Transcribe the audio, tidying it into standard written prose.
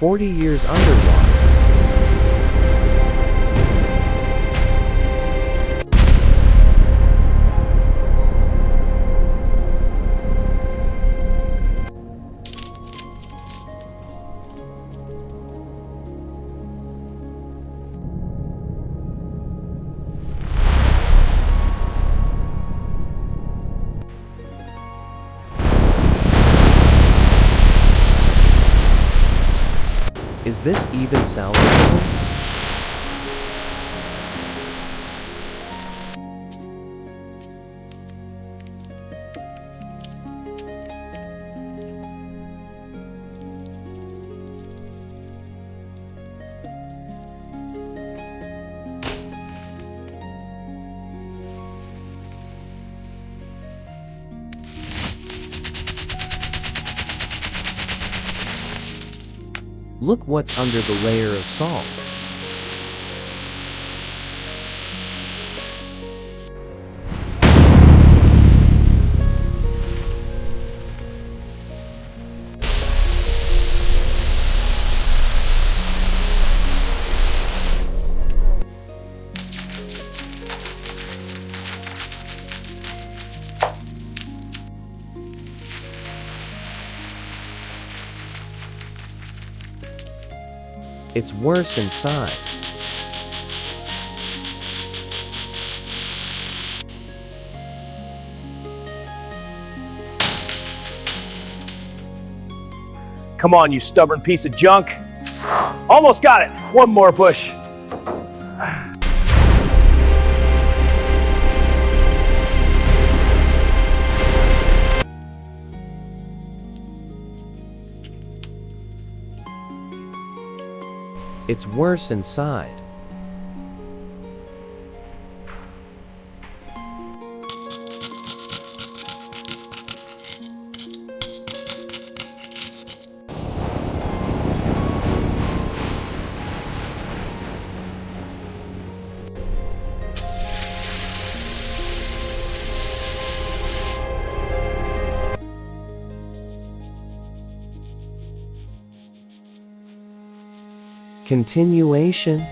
40 years underwater. Is this even salvageable? Look what's under the layer of salt. It's worse inside. Come on, you stubborn piece of junk. Almost got it. One more push. It's worse inside. Continuation.